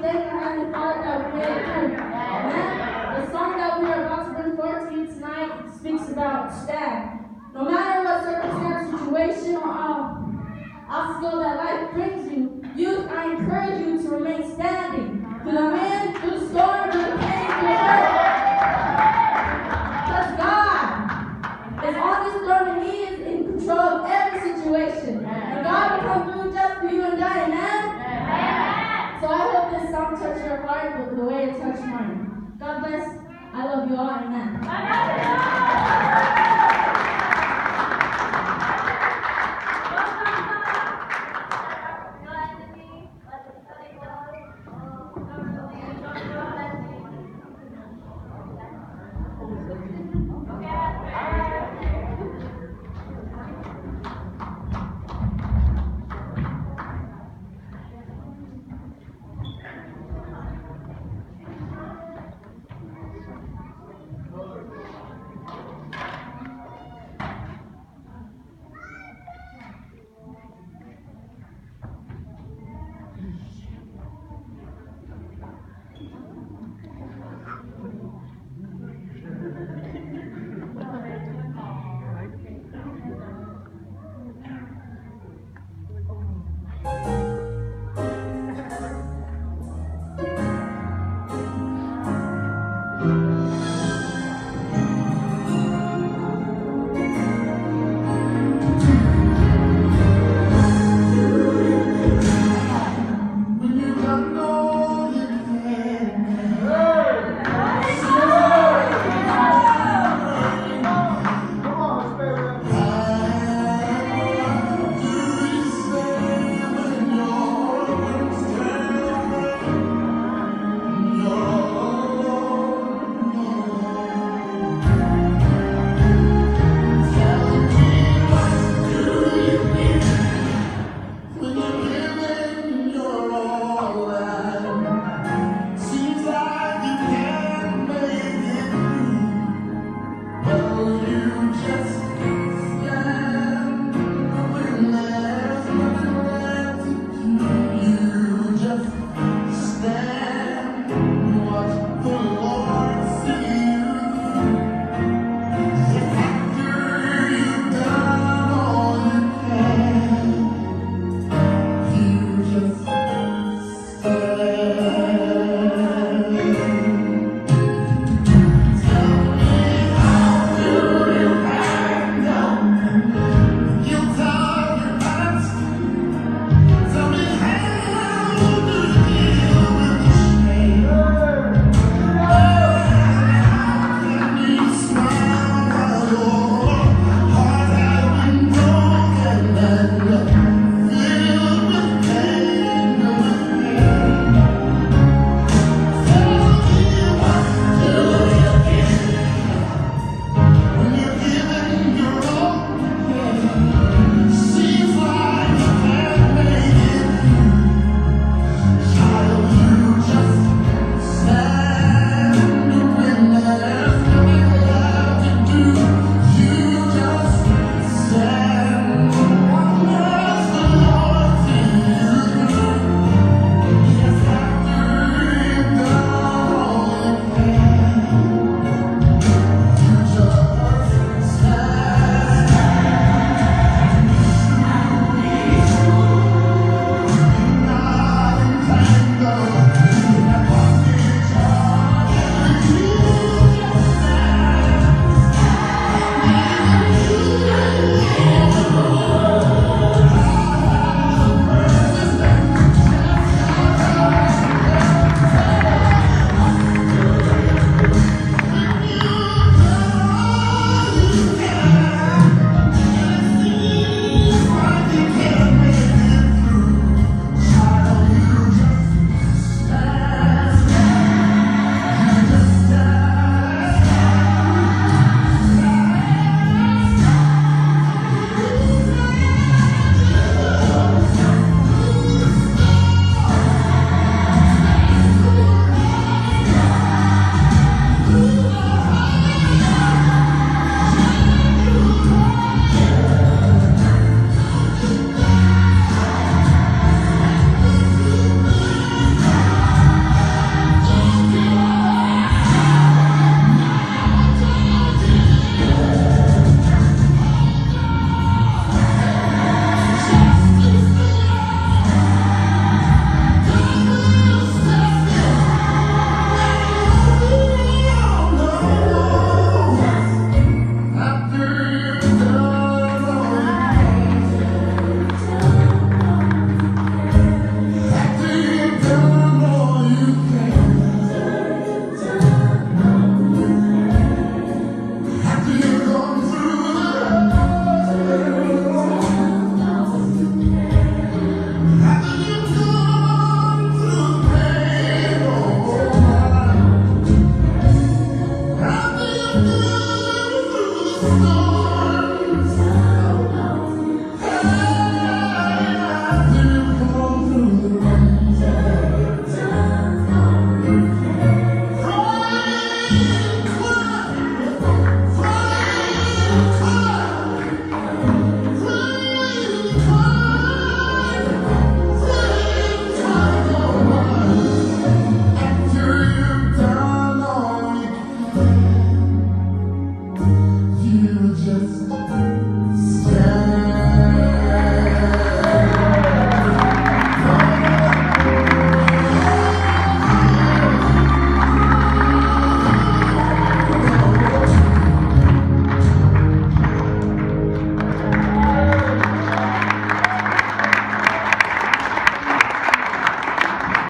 thank our Heavenly Father that we made it through. Amen. The song that we are about to bring forth to you tonight speaks about stand. No matter what circumstance, situation, or obstacle that life brings you, youth, I encourage you to remain standing. Through the wind, through the storm, through the pain, through the hurt. Because God is on His throne and He is in control of every situation. And God will come through just for you and I. Amen? Amen. So I hope this song touched your heart with the way it touched mine. God bless. I love you all. Amen. Oh.